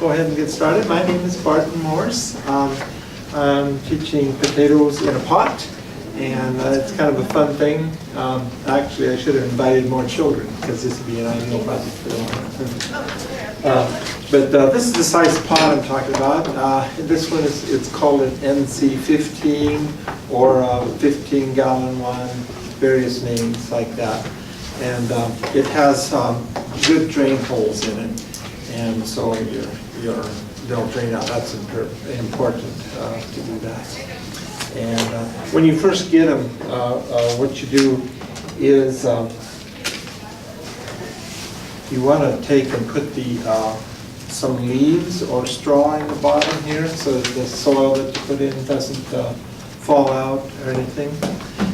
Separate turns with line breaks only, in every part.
go ahead and get started. My name is Barton Morse. I'm teaching potatoes in a pot, and it's kind of a fun thing. Actually, I should have invited more children because this would be an ideal project for them. But this is the size pot I'm talking about. This one it's called an NC15 or a 15-gallon one, various names like that. And it has good drain holes in it, and so they'll drain out. That's important to do that. And when you first get them, what you do is you want to take and put some leaves or straw in the bottom here, so that the soil that you put in doesn't fall out or anything.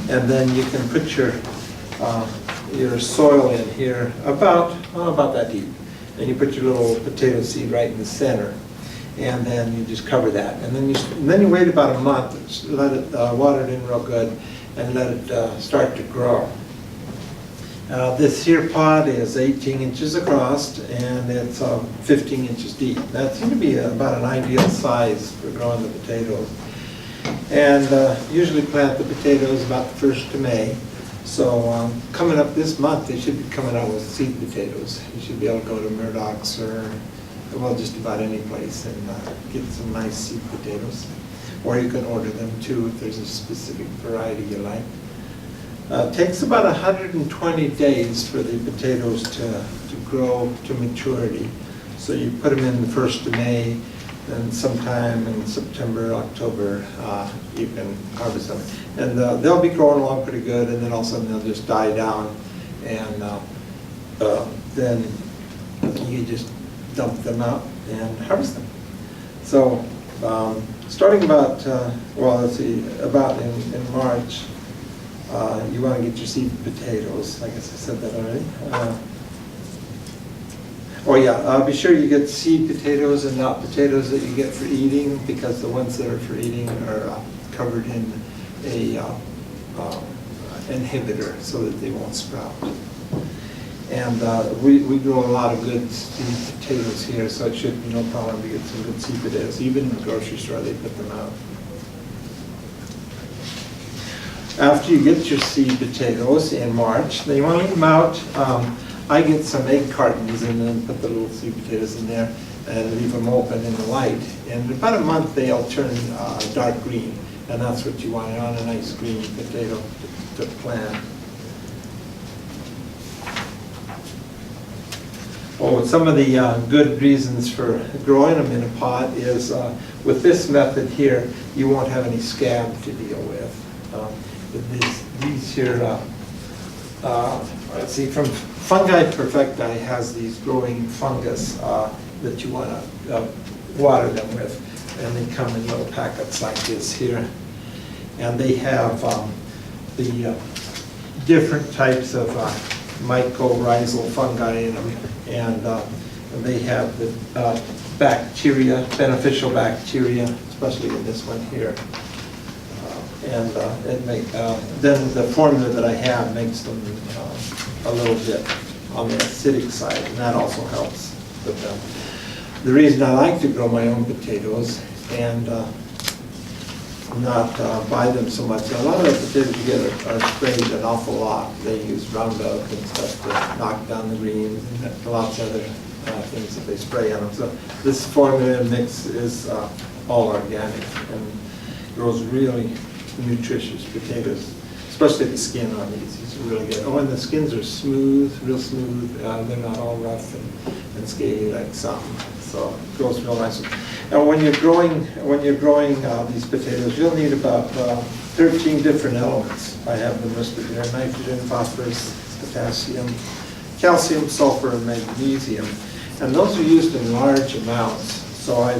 And then you can put your soil in here about that deep, and you put your little potato seed right in the center, and then you just cover that, and then you wait about a month, let it water it in real good, and let it start to grow. This here pot is 18 inches across, and it's 15 inches deep. That seems to be about an ideal size for growing the potatoes. And usually plant the potatoes about the 1st of May. So coming up this month, they should be coming out with seed potatoes. You should be able to go to Murdoch's or, well, just about any place and get some nice seed potatoes. Or you can order them too if there's a specific variety you like. It takes about 120 days for the potatoes to grow to maturity. So you put them in the 1st of May, then sometime in September, October, you can harvest them. And they'll be growing along pretty good, and then all of a sudden they'll just die down, and then you just dump them out and harvest them. So starting about, about in March, you want to get your seed potatoes. I guess I said that already. Be sure you get seed potatoes and not potatoes that you get for eating, because the ones that are for eating are covered in a inhibitor so that they won't sprout. And we grow a lot of good seed potatoes here, so it should be no problem to get some good seed potatoes. Even in the grocery store, they put them out. After you get your seed potatoes in March, then you want to leave them out. I get some egg cartons and then put the little seed potatoes in there and leave them open in the light. And in about a month, they'll turn dark green, and that's what you want on a nice green potato to plant. Some of the good reasons for growing them in a pot is with this method here, you won't have any scab to deal with. These here, let's see, from Fungi Perfecti has these growing fungus that you want to water them with, and they come in little packets like this here. And they have the different types of mycorrhizal fungi in them, and they have the bacteria, beneficial bacteria, especially in this one here. Then the formula that I have makes them a little bit on the acidic side, and that also helps with them. The reason I like to grow my own potatoes and not buy them so much, a lot of the potatoes you get are sprayed an awful lot. They use Roundup and stuff to knock down the greens, and lots of other things that they spray on them. So this formula mix is all organic and grows really nutritious potatoes, especially the skin on these. These are really good. Oh, and the skins are smooth, real smooth. They're not all rough and scaly like some. So it grows real nice. And when you're growing these potatoes, you'll need about 13 different elements. I have them listed here: nitrogen, phosphorus, potassium, calcium, sulfur, and magnesium. And those are used in large amounts. So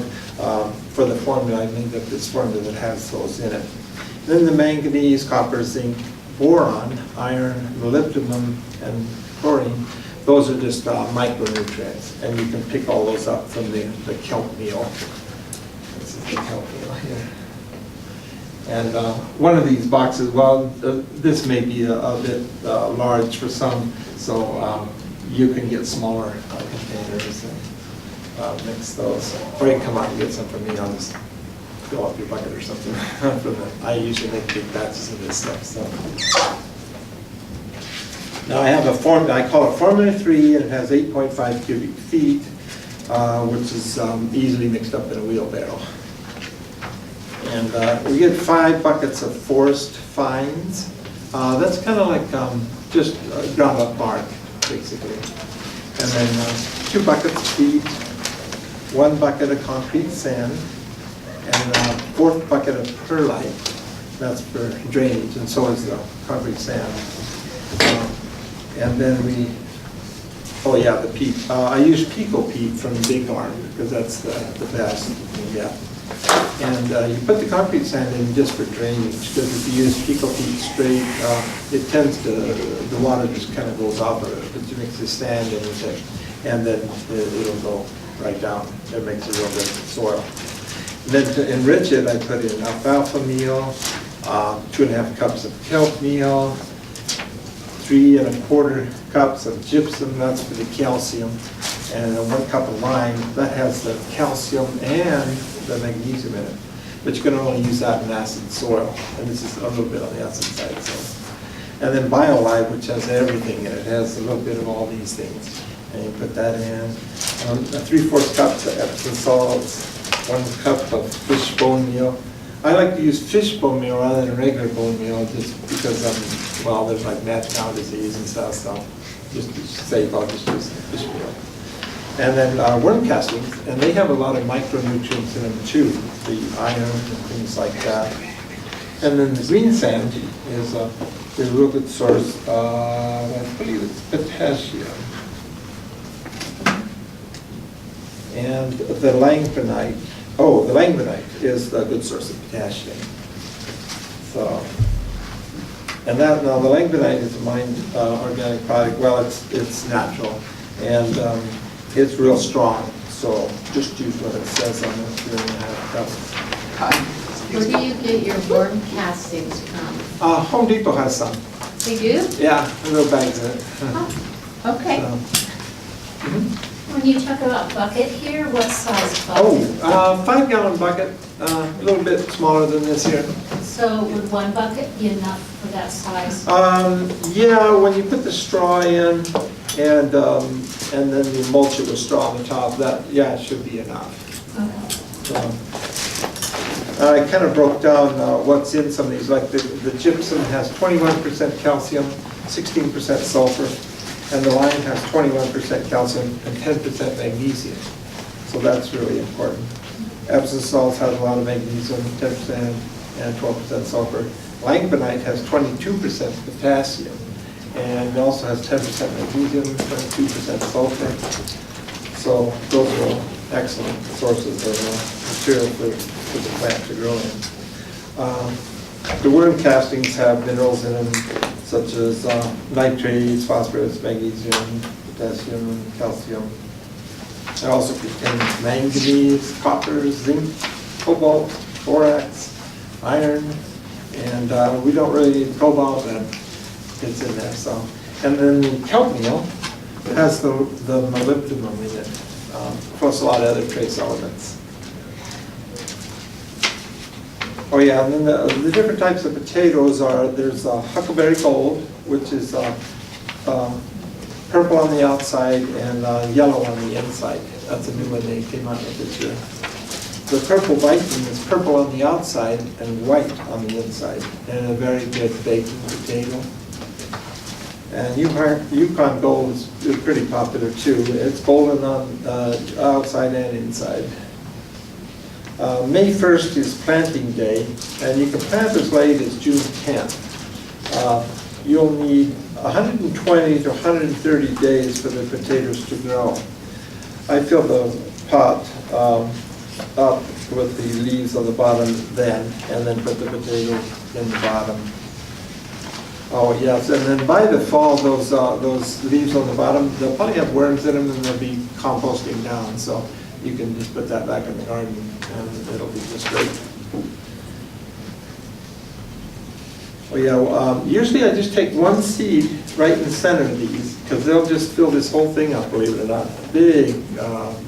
for the formula, I made up this formula that has those in it. Then the manganese, copper, zinc, boron, iron, molybdenum, and chlorine, those are just micronutrients, and you can pick all those up from the kelp meal. This is the kelp meal here. And one of these boxes, this may be a bit large for some, so you can get smaller containers. And mix those. Or you can come out and get some from me, I'll just fill up your bucket or something. I usually make big batches of this stuff, so. Now I have a formula, I call it Formula 3, and it has 8.5 cubic feet, which is easily mixed up in a wheelbarrow. And we get 5 buckets of forest fines. That's kind of like just ground up bark, basically. And then 2 buckets of peat, 1 bucket of concrete sand, and a 4th bucket of perlite. That's for drainage, and so is the concrete sand. And then oh yeah, the peat. I use Pico peat from Big Arm because that's the best you can get. And you put the concrete sand in just for drainage, because if you use Pico peat straight, it tends to, the water just kind of goes off of it. But you mix the sand in with it, and then it'll go right down. It makes a real good soil. And then to enrich it, I put in alfalfa meal, 2.5 cups of kelp meal, 3 1/4 cups of gypsum, that's for the calcium, and 1 cup of lime, that has the calcium and the magnesium in it. But you can only use that in acid soil, and this is a little bit on the acid side. So, and then BioLive, which has everything in it, has a little bit of all these things, and you put that in. 3/4 cups of Epsom salts, 1 cup of fish bone meal. I like to use fish bone meal rather than regular bone meal, just because well, there's like mad cow disease and stuff, so just to be safe, I'll just use fish meal. And then worm castings, and they have a lot of micronutrients in them too, the iron and things like that. And then the green sand is a real good source. I believe it's potassium. And the langbeinite. Oh, the langbeinite is a good source of potassium. So, and that, now the langbeinite is a mined organic product. Well, it's natural, and it's real strong. So just use what it says on it. 3.5 cups.
Where do you get your worm castings from?
Home Depot has some.
They do?
Yeah, little bags in it.
Oh, okay.
So,
When you talk about bucket here, what size bucket?
5-gallon bucket, a little bit smaller than this here.
So would 1 bucket be enough for that size?
Yeah, when you put the straw in and then you mulch it with straw on the top, that, yeah, it should be enough.
Okay.
So, I kind of broke down what's in some of these, like the gypsum has 21% calcium, 16% sulfur. And the lime has 21% calcium and 10% magnesium. So that's really important. Epsom salts has a lot of magnesium, 10% and 12% sulfur. Langbeinite has 22% potassium, and it also has 10% magnesium, 22% sulfur. So those are excellent sources of material for the plant to grow in. The worm castings have minerals in them, such as nitrates, phosphorus, magnesium, potassium, calcium. It also contains manganese, copper, zinc, cobalt, borax, iron, and we don't really need cobalt, but it's in there. So, and then the kelp meal has the molybdenum in it, plus a lot of other trace elements. Oh yeah, and then the different types of potatoes are, there's Huckleberry Gold, which is purple on the outside and yellow on the inside. That's a new one they came out with this year. The Purple Viking is purple on the outside and white on the inside, and a very good baking potato. And Yukon Gold is pretty popular too. It's golden on the outside and inside. May 1st is planting day, and you can plant as late as June 10th. You'll need 120 to 130 days for the potatoes to grow. I fill the pot up with the leaves on the bottom then, and then put the potatoes in the bottom. Oh yes, and then by the fall, those leaves on the bottom, they'll probably have worms in them, and they'll be composting down. So you can just put that back in the garden, and it'll be just great. Oh yeah, usually I just take one seed right in the center of these, because they'll just fill this whole thing up, believe it or not. Big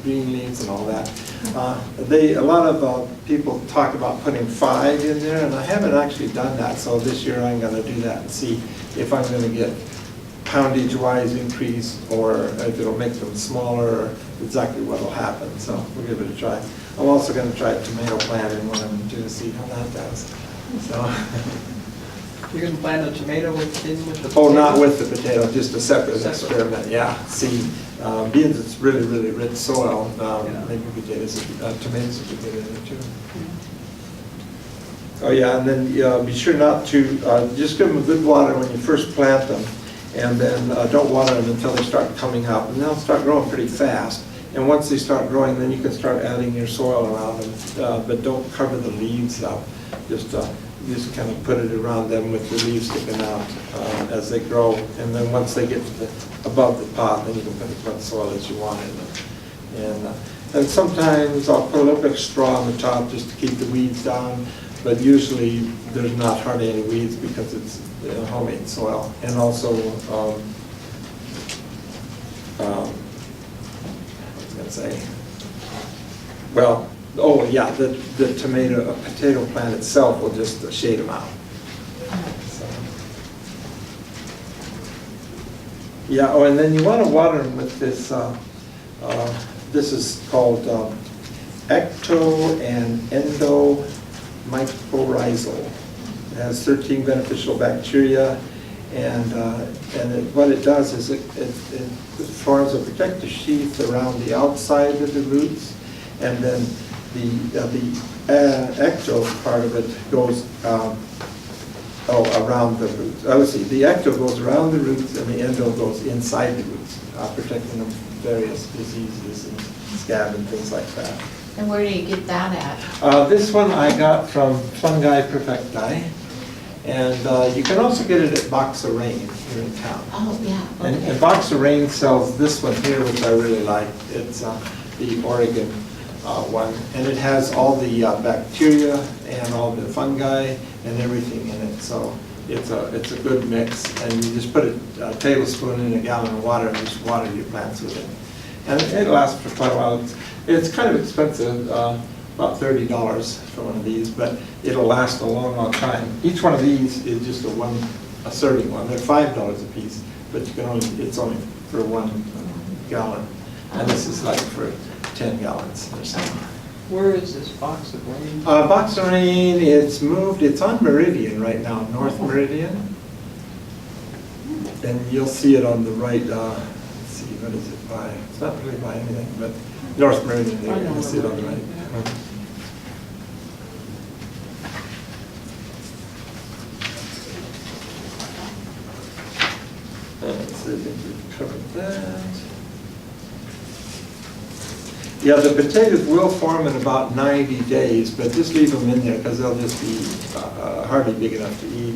green leaves and all that. A lot of people talk about putting 5 in there, and I haven't actually done that, so this year I'm going to do that and see if I'm going to get poundage-wise increase, or if it'll make them smaller, or exactly what will happen. So we'll give it a try. I'm also going to try tomato planting when I'm due to see how that does. So.
You're going to plant a tomato with the
Oh, not with the potato, just a separate experiment, yeah. See, being it's really, really rich soil, maybe tomatoes would be good in it too. Oh yeah, and then be sure not to, just give them a good water when you first plant them, and then don't water them until they start coming up, and they'll start growing pretty fast. And once they start growing, then you can start adding your soil around them, but don't cover the leaves up. Just kind of put it around them with the leaves sticking out as they grow. And then once they get to above the pot, then you can put as much soil as you want in them. And sometimes I'll put a little bit of straw on the top just to keep the weeds down, but usually there's not hardly any weeds because it's homemade soil. And also, I was going to say, well, oh yeah, the potato plant itself will just shade them out. So. Yeah, oh, and then you want to water them with this, this is called ecto and endo mycorrhizal. It has 13 beneficial bacteria, and what it does is it forms a protective sheath around the outside of the roots, and then the ecto part of it goes around the roots. Let's see, the ecto goes around the roots and the endo goes inside the roots, protecting them from various diseases and scab and things like that.
And where do you get that at?
This one I got from Fungi Perfecti, and you can also get it at Box of Rain here in town.
Oh, yeah. Okay.
And Box of Rain sells this one here, which I really like. It's the Oregon one, and it has all the bacteria and all the fungi and everything in it. So it's a good mix, and you just put a tablespoon in a gallon of water and just water your plants with it. And it lasts for quite a while. It's kind of expensive, about $30 for one of these, but it'll last a long, long time. Each one of these is just a serving one. They're $5 a piece, but you can it's only for 1 gallon, and this is like for 10 gallons or something.
Where is this Box of Rain?
Box of Rain, it's on Meridian right now, North Meridian. And you'll see it on the right, let's see, what is it by? It's not really by anything, but North Meridian, you'll see it on the right. So I think we've covered that. Yeah, the potatoes will form in about 90 days, but just leave them in there because they'll just be hardly big enough to eat.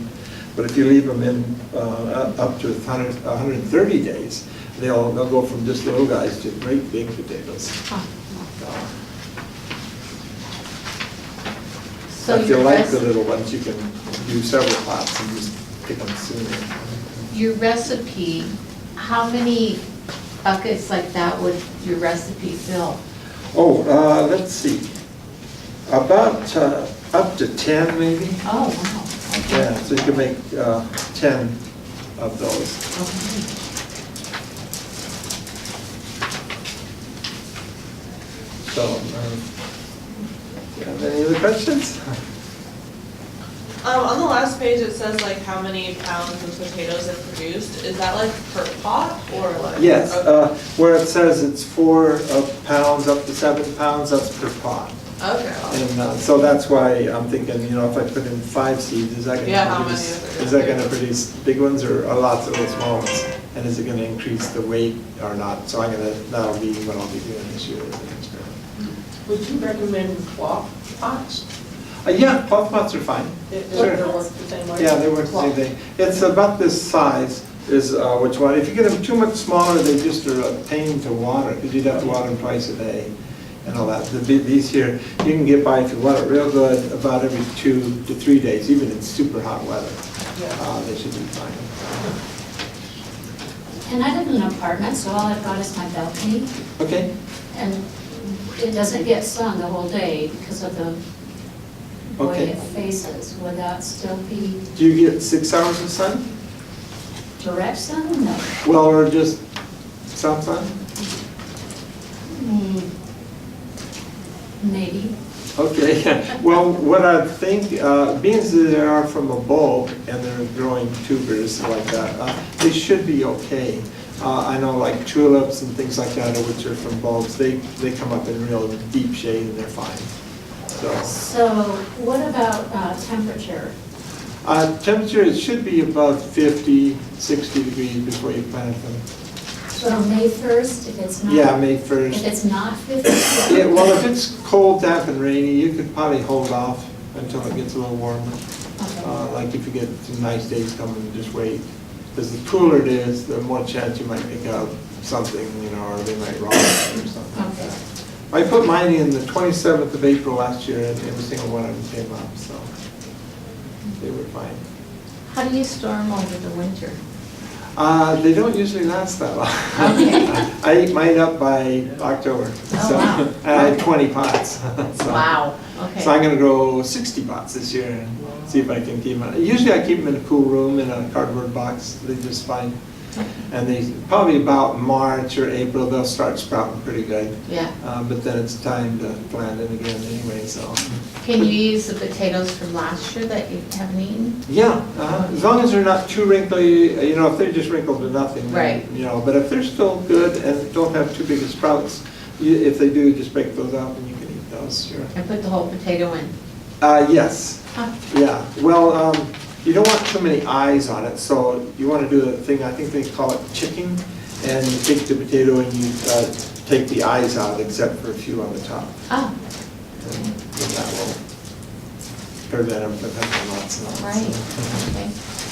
But if you leave them in up to 130 days, they'll go from just little guys to great big potatoes.
So
if you like the little ones, you can do several pots and just pick them sooner.
Your recipe, how many buckets like that would your recipe fill?
Oh, let's see. About up to 10 maybe.
Oh, wow. Okay.
Yeah, so you can make 10 of those.
Okay.
So, do you have any other questions?
On the last page, it says like how many pounds of potatoes are produced. Is that like per pot or like?
Yes,
Okay.
where it says it's 4 pounds up to 7 pounds, that's per pot.
Okay.
And so that's why I'm thinking, if I put in 5 seeds, is that going
Yeah, how
to
many
produce?
is it
Is that
gonna
going to produce big ones or lots of little small ones? And is it going to increase the weight or not? So that'll be what I'll be doing this year with the experiment.
Would you recommend cloth pots?
Yeah, cloth pots are fine.
They
Sure.
work the same way?
Yeah, they work the same thing. It's about this size is which one. If you get them too much smaller, they just are a pain to water because you'd have to water them twice a day and all that. These here, you can get by if you water it real good about every 2 to 3 days, even in super hot weather. they should be fine.
And I live in an apartment, so all I've got is my balcony,
Okay,
and it doesn't get sun the whole day because of the way
Okay.
it faces. Would that still be
do you get 6 hours of sun?
direct sun? No.
Well, or just some sun?
Hmm. Maybe.
Okay, well, what I think, beans that they are from a bulb and they're growing tubers like that, they should be okay. I know like tulips and things like that, which are from bulbs, they come up in real deep shade and they're fine.
So what about temperature?
Temperature, it should be above 50, 60 degrees before you plant them.
So May 1st, if it's not?
Yeah, May
If
1st.
it's not 50?
Yeah, well, if it's cold, damp, and rainy, you could probably hold off until it gets a little warmer.
Okay.
Like if you get some nice days coming, just wait. Because the cooler it is, the more chance you might pick up something, or they might rot or something like
Okay.
that. I put mine in the 27th of April last year, and every single one of them came up, so they were fine.
How do you store them over the winter?
They don't usually last that long.
Okay.
I eat mine up by October,
Oh,
so
wow.
I had 20 pots. So-
Wow,
So I'm
okay.
gonna grow 60 pots this year and see if I can keep them. Usually I keep them in a cool room in a cardboard box, they're just fine. And they, probably about March or April, they'll start sprouting pretty good.
Yeah.
But then it's time to plant it again anyway, so.
Can you use the potatoes from last year that you haven't eaten?
Yeah, as long as they're not too wrinkly, if they're just wrinkled to nothing. then,
Right.
But if they're still good and don't have too big of sprouts, if they do, just break those up and you can eat those, sure.
I put the whole potato in.
Yes.
Huh.
Yeah, well, you don't want too many eyes on it, so you want to do the thing, I think they call it chipping, and you take the potato and you take the eyes out, except for a few on the top.
Oh,
And then that will prevent them from having lots and lots.
right, okay.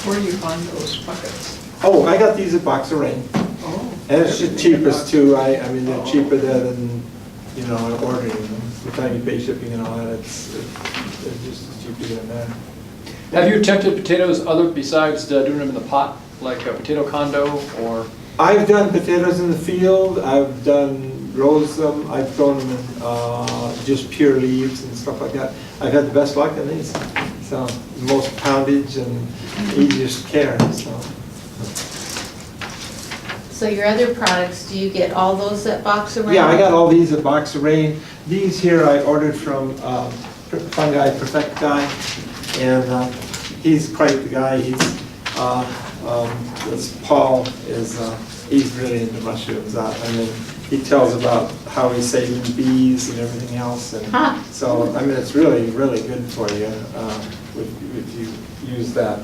Where do you find those buckets?
Oh, I got these at Box of Rain,
Oh.
and it's the cheapest too, I mean, they're cheaper than, ordering them. The time you pay shipping and all that, it's just as cheap to get them there.
Have you attempted potatoes other besides doing them in the pot, like a potato condo or?
I've done potatoes in the field, I've done rose them, I've thrown them in just pure leaves and stuff like that. I've had the best luck in these, so most poundage and easiest care, so.
So your other products, do you get all those at Box of Rain?
Yeah, I got all these at Box of Rain. These here I ordered from Fungi Perfect Guy, and he's quite the guy. This Paul is, he's really into mushrooms. I mean, he tells about how he's saving bees and everything else, and
Huh.
so, I mean, it's really, really good for you if you use that,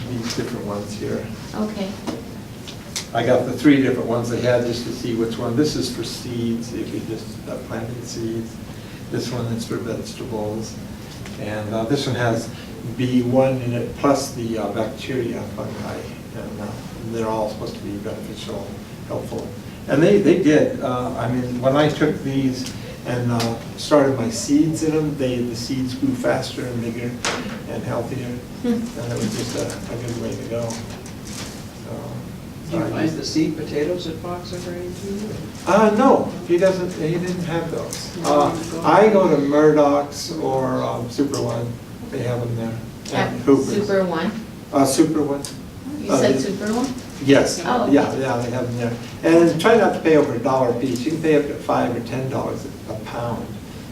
these different ones here.
Okay,
I got the 3 different ones they had just to see which one. This is for seeds, if you just planted seeds. This one is for vegetables. And this one has B1 in it, plus the bacteria fungi. And they're all supposed to be beneficial, helpful. And they did. I mean, when I took these and started my seeds in them, the seeds grew faster and bigger and healthier. And it was just a good way to go.
Do you find the seed potatoes at Box of Rain too?
No, he didn't have those. I go to Murdoch's or Super One, they have them there.
at
And Hoover's.
Super One?
Super One,
You said Super One?
yes,
Oh, okay.
yeah, they have them there. And try not to pay over $1 a piece, you can pay up to $5 or $10 a pound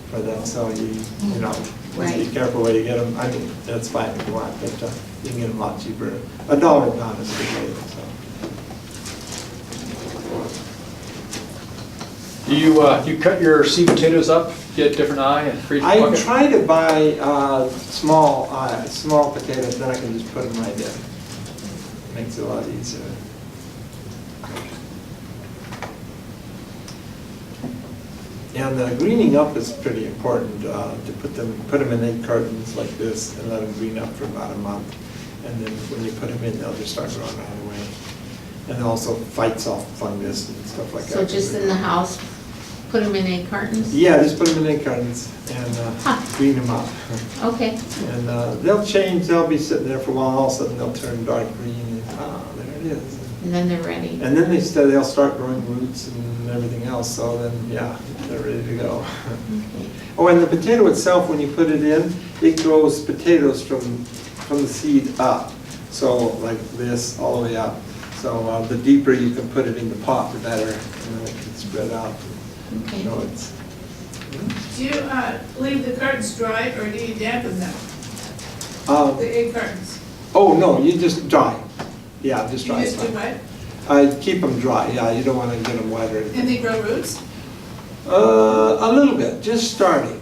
for them, so you know, be
Right.
careful where you get them. I mean, that's fine if you want, but you can get them a lot cheaper. $1 a pound is a good rate, so.
Do you cut your seed potatoes up, get a different eye and freeze your
I
bucket?
try to buy small potatoes, then I can just put them right in. Makes it a lot easier. And the greening up is pretty important, to put them in egg cartons like this and let them green up for about a month. And then when you put them in, they'll just start growing right away. And it also fights off fungus and stuff like that.
So just in the house put them in egg cartons?
Yeah, just put them in egg cartons and green them up.
Okay,
And they'll change, they'll be sitting there for a while, all of a sudden they'll turn dark green, and there it is.
and then they're ready.
And then they'll start growing roots and everything else, so then, yeah, they're ready to go.
Okay.
Oh, and the potato itself, when you put it in, it grows potatoes from the seed up. So like this, all the way up. So the deeper you can put it in the pot, the better, and then it can spread out.
Okay.
You know, it's,
Do you leave the cartons dry or do you dampen them,
um,
the egg cartons?
oh, no, you just dry. Yeah, just
You
dry.
just do what?
I keep them dry, yeah, you don't want to get them wet or anything.
And they grow roots?
A little bit, just starting.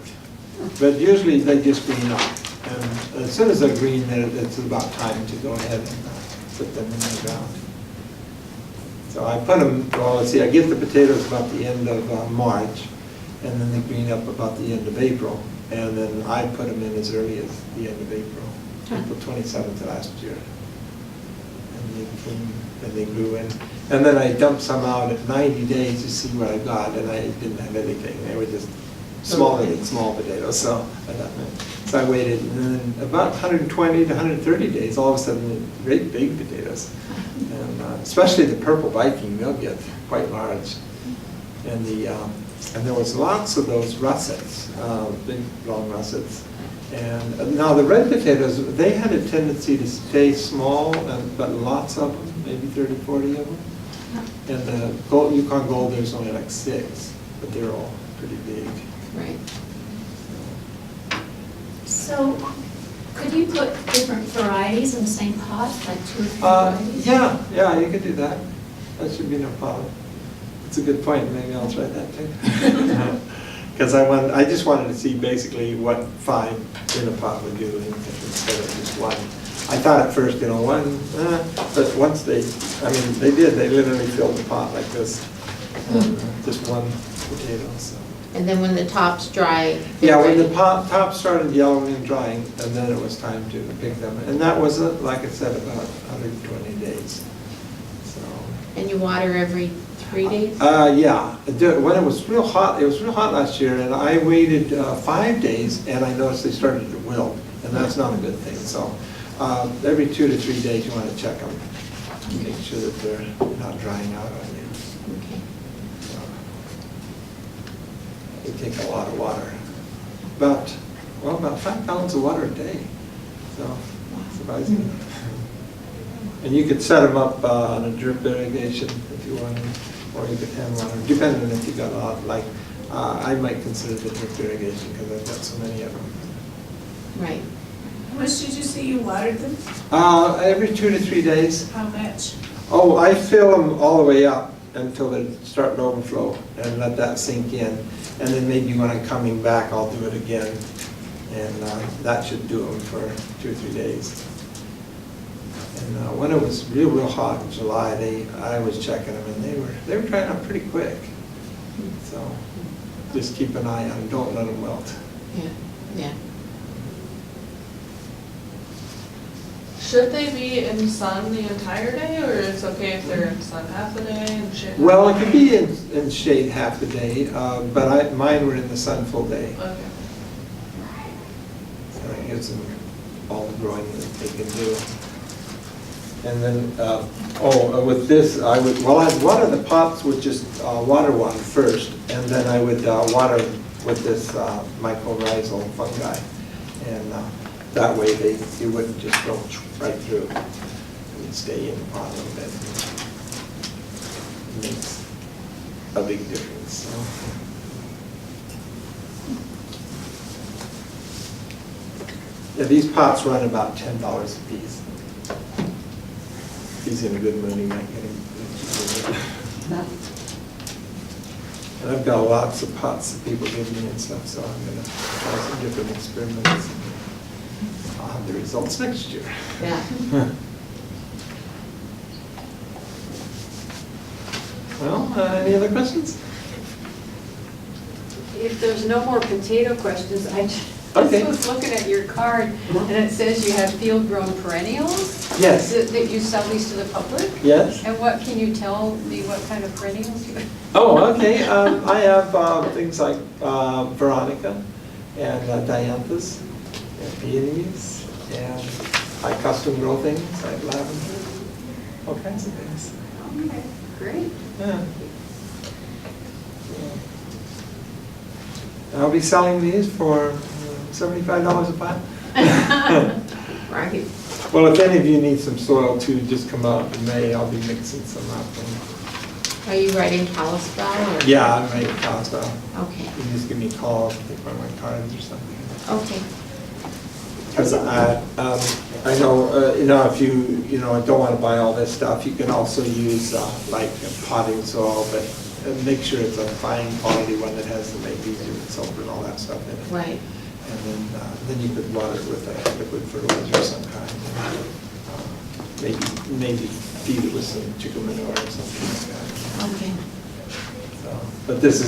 But usually they just green up. And as soon as they're green, then it's about time to go ahead and put them in the ground. So I put them, well, let's see, I get the potatoes about the end of March, and then they green up about the end of April. And then I put them in as early as the end of April, April 27th last year. And they grew in. And then I dumped some out at 90 days to see what I got, and I didn't have anything. They were just smaller than small potatoes, so I waited. And then about 120 to 130 days, all of a sudden, great big potatoes. And especially the purple Viking, they'll get quite large. And there was lots of those russets, big long russets. And now the red potatoes, they had a tendency to stay small, but lots of them, maybe 30, 40 of them. And the Yukon Gold, there's only like 6, but they're all pretty big.
Right.
So, could you put different varieties in the same pot, like 2 or 3 varieties?
Yeah, you could do that. That should be no problem. That's a good point, maybe I'll try that too. Because I just wanted to see basically what 5 in a pot would do instead of just 1. I thought at first, one, but once they literally filled the pot like this, just 1 potato, so.
And then when the top's dry,
Yeah,
they're
when the
ready.
top started yellowing and drying, and then it was time to pick them. And that was, like I said, about 120 days, so.
And you water every 3 days?
Yeah, when it was real hot last year, and I waited 5 days, and I noticed they started to wilt, and that's not a good thing. So every 2 to 3 days, you want to check them, make sure that they're not drying out on you.
Okay.
They take a lot of water, about 5 gallons of water a day, so surprising. And you could set them up on a drip irrigation if you wanted, or you could hand water, depending on if you got a lot, like, I might consider the drip irrigation because I've got so many of them.
Right.
How much did you say you watered them?
Every 2 to 3 days.
How much?
Oh, I fill them all the way up until they start to overflow and let that sink in. And then maybe when I'm coming back, I'll do it again. And that should do them for 2 or 3 days. And when it was real hot in July, I was checking them, and they were drying out pretty quick. So just keep an eye on them. Don't let them wilt.
Yeah.
Should they be in sun the entire day, or it's okay if they're in sun half the day and shade?
Well, it could be in shade half the day, but mine were in the sun full day.
Okay.
So it gives them all the growing that they can do. And then, with this, I'd water the pots with just water first, and then I would water with this mycorrhizal fungi. And that way it wouldn't just go right through. It would stay in the pot a little bit. It makes a big difference. So. Yeah, these pots run about $10 a piece. If he's in a good mood, he might get him. And I've got lots of pots that people give me and stuff, so I'm going to try some different experiments. I'll have the results next year.
Yeah.
Well, any other questions?
If there's no more potato questions, I just
Okay.
was looking at your card, and it says you have field-grown perennials.
Yes,
That you sell these to the public?
yes.
And what, can you tell me what kind of perennials you?
Oh, okay, I have things like Veronica and dianthus and peonies, and I custom grow things like lavender, all kinds of things.
Okay, great.
Yeah. I'll be selling these for $75 a pile.
Right.
Well, if any of you need some soil too, just come out in May, I'll be mixing some up.
Are you writing Kalispell or?
Yeah, I'm ready to Kalispell.
Okay,
You can just give me a call, take one of my cards or something.
okay.
Because I know, if you don't want to buy all this stuff, you can also use like potting soil, but make sure it's a fine quality one that has the magnesium and sulfur and all that stuff in it.
Right.
And then you could water it with a liquid fertilizer of some kind. Maybe feed it with some chicken manure or something like that.
Okay.
So, but this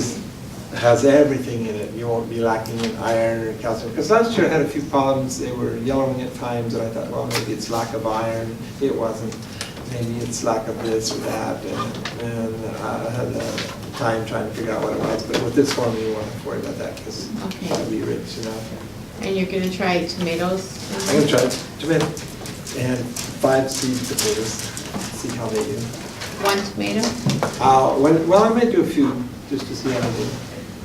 has everything in it. You won't be lacking in iron or calcium. Because last year I had a few problems. They were yellowing at times, and I thought, well, maybe it's lack of iron. It wasn't. Maybe it's lack of this or that. And I had a time trying to figure out what it was. But with this formula, you won't have to worry about that because
Okay.
it'll be rich enough.
And you're gonna try tomatoes?
I'm going to try tomato and 5 seed potatoes. See how they do.
1 tomato?
Well, I might do a few just to see how they do.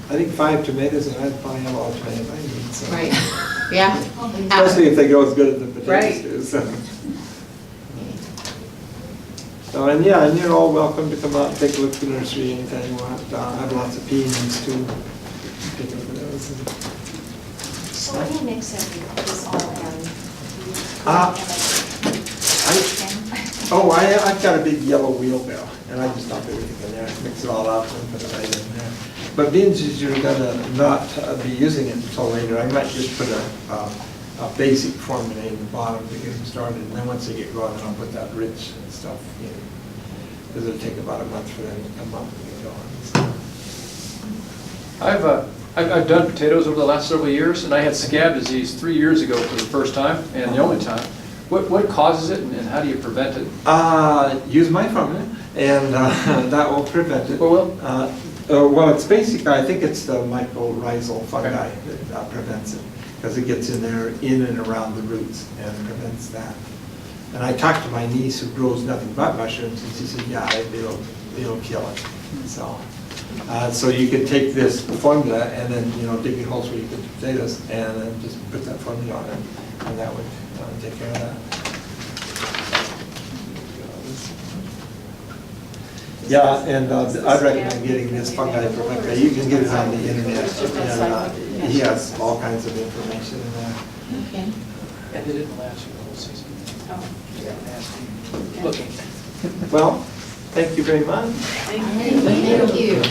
I think 5 tomatoes, and I'd probably have all the tomatoes I need. So.
Right, yeah.
Especially if they grow as good as the potatoes
Right.
do. So, and you're all welcome to come out and take a look at the nursery anytime you want. I have lots of peonies too. Take a look at those.
So what do you mix this all in?
I've got a big yellow wheelbarrow, and I just dump everything in there, mix it all up and put it right in there. But being as you're gonna not be using it until later, I might just put a basic formula in the bottom to get them started, and then once they get going, then I'll put that rich stuff in. Because it'll take about a month for them to come up and get going. So.
I've done potatoes over the last several years, and I had scab disease 3 years ago for the first time, and the only time. What causes it, and how do you prevent it?
Use my formula, and that will prevent it.
Well,
Well, it's basically, I think it's the mycorrhizal fungi that prevents it, because it gets in there, in and around the roots, and prevents that. And I talked to my niece who grows nothing but mushrooms, and she said, yeah, it'll kill it. So you could take this formula and then, dig your holes where you put the potatoes, and then just put that formula on it, and that would take care of that. Yeah, and I'd recommend getting this fungi for Rebecca. You can get it on the internet, and he has all kinds of information in there.
Okay.
And they didn't last you the whole season.
Oh.
Nasty looking.
Well, thank you very much.
Thank you.